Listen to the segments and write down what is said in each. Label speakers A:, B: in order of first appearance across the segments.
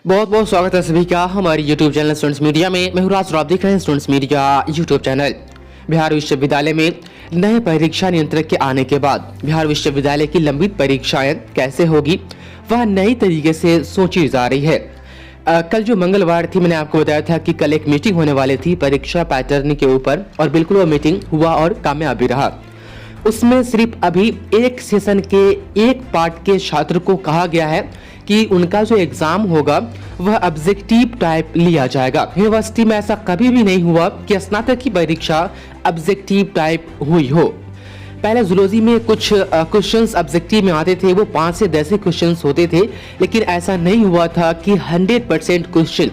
A: बहुत बहुत स्वागत है सभी का हमारी यूट्यूब चैनल स्टूडेंट्स मीडिया में। मैं हूं राज और आप देख रहे हैं students media YouTube channel. Bihar विश्वविद्यालय में नए परीक्षा नियंत्रक के आने के बाद बिहार विश्वविद्यालय की लंबित परीक्षाएं कैसे होगी वह नई तरीके से सोची जा रही है। कल जो मंगलवार थी मैंने आपको बताया था कि कल एक मीटिंग होने वाली थी परीक्षा पैटर्न के ऊपर और बिल्कुल वो मीटिंग हुआ और कामयाब भी रहा। उसमें सिर्फ अभी एक सेशन के एक पार्ट के छात्र को कहा गया है कि उनका जो एग्जाम होगा वह ऑब्जेक्टिव टाइप लिया जाएगा। यूनिवर्सिटी में ऐसा कभी भी नहीं हुआ कि स्नातक की परीक्षा ऑब्जेक्टिव टाइप हुई हो। पहले जूलॉजी में कुछ क्वेश्चंस ऑब्जेक्टिव में आते थे, वो 5 से 10 क्वेश्चंस होते थे, लेकिन ऐसा नहीं हुआ था कि 100% क्वेश्चन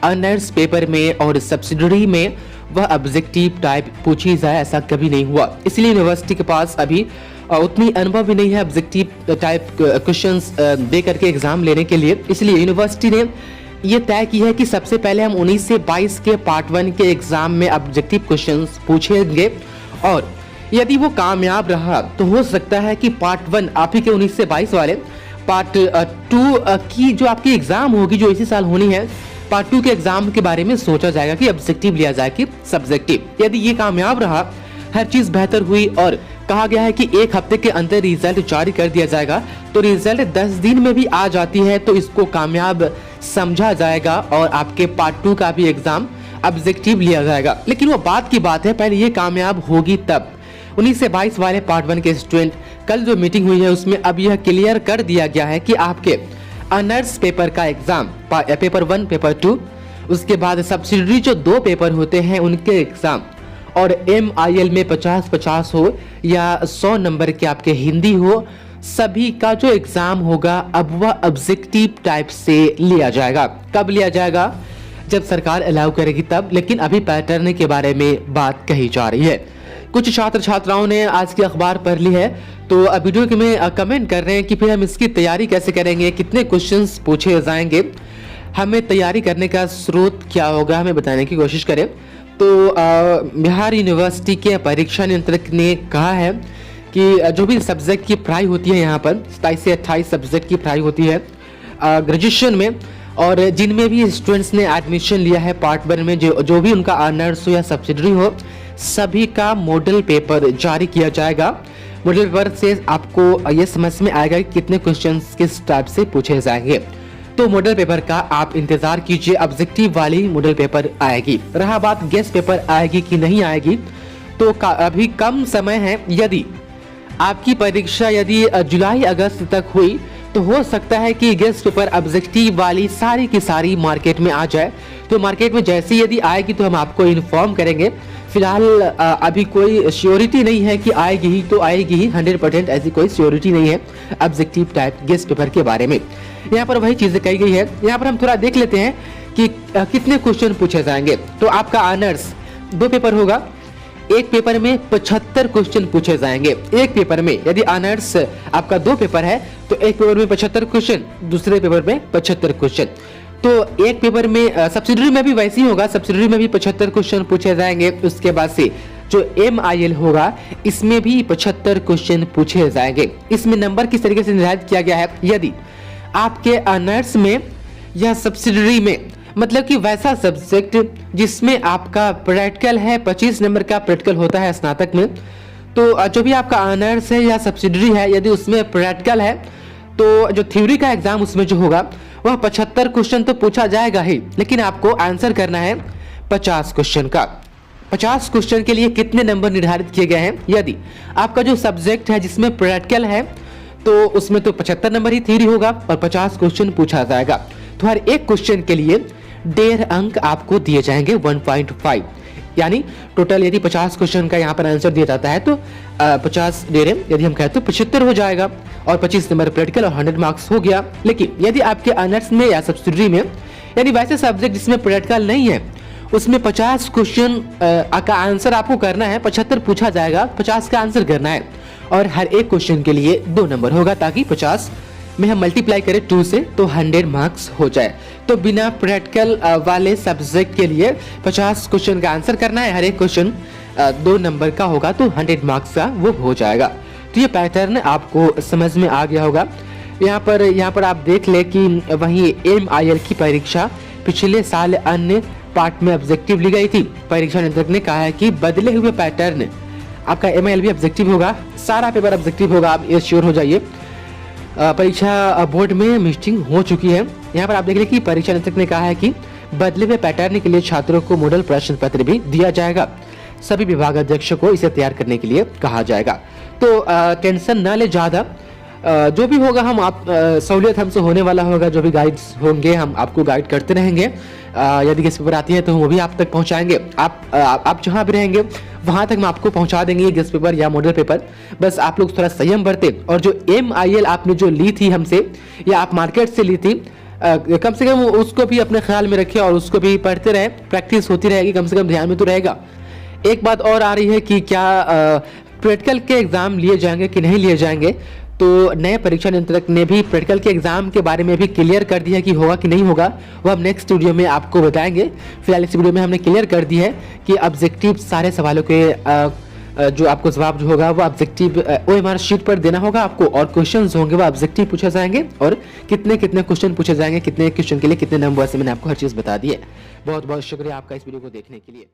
A: ऑनर्स पेपर में और सब्सिडरी में वह ऑब्जेक्टिव टाइप पूछी जाए, ऐसा कभी नहीं हुआ। इसलिए यूनिवर्सिटी के पास अभी उतनी अनुभव भी नहीं है ऑब्जेक्टिव टाइप क्वेश्चंस दे करके एग्जाम लेने के लिए। इसलिए यूनिवर्सिटी ने ये तय की है कि सबसे पहले हम 19 से 22 के पार्ट 1 के एग्जाम में ऑब्जेक्टिव क्वेश्चंस पूछेंगे और यदि वो कामयाब रहा तो हो सकता है कि पार्ट 1 आप ही के 19 से 22 वाले पार्ट 2 की जो आपकी एग्जाम होगी जो इसी साल होनी है, पार्ट 2 के एग्जाम के बारे में सोचा जाएगा कि ऑब्जेक्टिव लिया जाए कि सब्जेक्टिव। यदि ये कामयाब रहा, हर चीज बेहतर हुई और कहा गया है कि एक हफ्ते के अंदर रिजल्ट जारी कर दिया जाएगा, तो रिजल्ट 10 दिन में भी आ जाती है तो इसको कामयाब समझा जाएगा और आपके पार्ट 2 का भी एग्जाम ऑब्जेक्टिव लिया जाएगा। लेकिन वो बात की बात है, पहले ये कामयाब होगी तब। 19 से 22 वाले पार्ट 1 के स्टूडेंट कल जो मीटिंग हुई है उसमें अब यह क्लियर कर दिया गया है कि आपके ऑनर्स पेपर का एग्जाम पेपर 1 पेपर 2, उसके बाद सब्सिडरी जो 2 पेपर होते हैं उनके एग्जाम और MIL में 50-50 हो या 100 नंबर के आपके हिंदी हो, सभी का जो एग्जाम होगा अब वह ऑब्जेक्टिव टाइप से लिया जाएगा। कब लिया जाएगा? जब सरकार अलाउ करेगी तब, लेकिन अभी पैटर्न के बारे में बात कही जा रही है। कुछ छात्र छात्राओं ने आज की अखबार पढ़ ली है तो वीडियो के में कमेंट कर रहे हैं कि फिर हम इसकी तैयारी कैसे करेंगे, कितने क्वेश्चंस पूछे जाएंगे, हमें तैयारी करने का स्रोत क्या होगा, हमें बताने की कोशिश करें। तो बिहार यूनिवर्सिटी के परीक्षा नियंत्रक ने कहा है कि जो भी सब्जेक्ट की पढ़ाई होती है यहाँ पर 27 से 28 सब्जेक्ट की पढ़ाई होती है ग्रेजुएशन में, और जिनमें भी स्टूडेंट्स ने एडमिशन लिया है पार्ट 1 में, जो भी उनका ऑनर्स हो या सब्सिडरी हो, सभी का मॉडल पेपर जारी किया जाएगा। मॉडल पेपर से आपको ये समझ में आएगा कि कितने क्वेश्चंस किस टाइप से पूछे जाएंगे। तो मॉडल पेपर का आप इंतजार कीजिए, ऑब्जेक्टिव वाली मॉडल पेपर आएगी। रहा बात गेस्ट पेपर आएगी कि नहीं आएगी, तो अभी कम समय है। यदि आपकी परीक्षा यदि जुलाई अगस्त तक हुई तो हो सकता है कि गेस्ट पेपर ऑब्जेक्टिव वाली सारी की सारी मार्केट में आ जाए। तो मार्केट में जैसे यदि आएगी तो हम आपको इन्फॉर्म करेंगे। फिलहाल अभी कोई श्योरिटी नहीं है कि आएगी ही तो आएगी ही, 100% ऐसी कोई श्योरिटी नहीं है ऑब्जेक्टिव टाइप गेस्ट पेपर के बारे में। यहाँ पर वही चीजें कही गई है। यहाँ पर हम थोड़ा देख लेते हैं कि कितने क्वेश्चन पूछे जाएंगे। तो आपका ऑनर्स 2 पेपर होगा, एक पेपर में 75 क्वेश्चन पूछे जाएंगे। एक पेपर में यदि ऑनर्स आपका 2 पेपर है तो एक पेपर में 75 क्वेश्चन, दूसरे पेपर में 75 क्वेश्चन। तो एक पेपर में सब्सिडरी में भी वैसे ही होगा, सब्सिडरी में भी 75 क्वेश्चन पूछे जाएंगे। उसके बाद से जो MIL होगा इसमें भी 75 क्वेश्चन पूछे जाएंगे। इसमें नंबर किस तरीके से निर्धारित किया गया है, यदि आपके ऑनर्स में या सब्सिडरी में, मतलब कि वैसा सब्जेक्ट जिसमें आपका प्रैक्टिकल है, 25 नंबर का प्रैक्टिकल होता है स्नातक में, तो जो भी आपका ऑनर्स है या सब्सिडरी है यदि उसमें प्रैक्टिकल है तो जो थ्योरी का एग्जाम उसमें जो होगा वह 75 क्वेश्चन तो पूछा जाएगा ही, लेकिन आपको आंसर करना है 50 क्वेश्चन का। 50 क्वेश्चन के लिए कितने नंबर निर्धारित किए गए हैं? यदि आपका जो सब्जेक्ट है जिसमें प्रैक्टिकल है तो उसमें तो 75 नंबर ही थ्योरी होगा और 50 क्वेश्चन पूछा जाएगा। तो हर एक क्वेश्चन के लिए 1.5 अंक आपको दिए जाएंगे, 1.5, यानी टोटल यदि 50 क्वेश्चन का यहाँ पर आंसर दिया जाता है तो 50 डेरे यदि हम कहते तो 75 हो जाएगा और 25 नंबर प्रैक्टिकल और 100 मार्क्स हो गया। लेकिन यदि आपके ऑनर्स में या सब्सिडरी में यानी वैसे सब्जेक्ट जिसमें प्रैक्टिकल नहीं है उसमें 50 क्वेश्चन का आंसर आपको करना है, 75 पूछा जाएगा, 50 का आंसर करना है और हर एक क्वेश्चन के लिए 2 नंबर होगा, ताकि 50 में हम मल्टीप्लाई करें 2 से तो 100 मार्क्स हो जाए। तो बिना प्रैक्टिकल वाले सब्जेक्ट के लिए 50 क्वेश्चन का आंसर करना है, हर एक क्वेश्चन 2 नंबर का होगा तो 100 मार्क्स का वो हो जाएगा। तो ये पैटर्न आपको समझ में आ गया होगा। यहाँ पर आप देख ले कि वहीं MIL की परीक्षा पिछले साल अन्य पार्ट में ऑब्जेक्टिव ली गई थी। परीक्षा नियंत्रक ने कहा है कि बदले हुए पैटर्न आपका MIL भी ऑब्जेक्टिव होगा, सारा पेपर ऑब्जेक्टिव होगा, आप ये श्योर हो जाइए। परीक्षा बोर्ड में मीटिंग हो चुकी है। यहाँ पर आप देख लें कि परीक्षा नियंत्रक ने कहा है कि बदले हुए पैटर्न के लिए छात्रों को मॉडल प्रश्न पत्र भी दिया जाएगा। सभी विभागाध्यक्षों को इसे तैयार करने के लिए कहा जाएगा। तो टेंशन न ले ज़्यादा, जो भी होगा हम आप सहूलियत हमसे होने वाला होगा, जो भी गाइड्स होंगे हम आपको गाइड करते रहेंगे। यदि गेस्ट पेपर आती है तो वो भी आप तक पहुंचाएंगे। आप जहां भी रहेंगे वहां तक हम आपको पहुंचा देंगे ये गेस्ट पेपर या मॉडल पेपर। बस आप लोग थोड़ा संयम बरते, और जो MIL आपने जो ली थी हमसे या आप मार्केट से ली थी, कम से कम उसको भी अपने ख्याल में रखें और उसको भी पढ़ते रहे, प्रैक्टिस होती रहेगी, कम से कम ध्यान में तो रहेगा। एक बात और आ रही है कि क्या प्रैक्टिकल के एग्जाम लिए जाएंगे कि नहीं लिए जाएंगे। तो नए परीक्षा नियंत्रक ने भी प्रैक्टिकल के एग्जाम के बारे में भी क्लियर कर दिया कि होगा कि नहीं होगा, वो हम नेक्स्ट वीडियो में आपको बताएंगे। फिलहाल इस वीडियो में हमने क्लियर कर दी है कि ऑब्जेक्टिव सारे सवालों के जो आपको जवाब जो होगा वो ऑब्जेक्टिव OMR शीट पर देना होगा आपको, और क्वेश्चंस होंगे वो ऑब्जेक्टिव पूछे जाएंगे, और कितने क्वेश्चन पूछे जाएंगे, कितने क्वेश्चन के लिए कितने नंबर से मैंने आपको हर चीज़ बता दी है। बहुत बहुत शुक्रिया आपका इस वीडियो को देखने के लिए।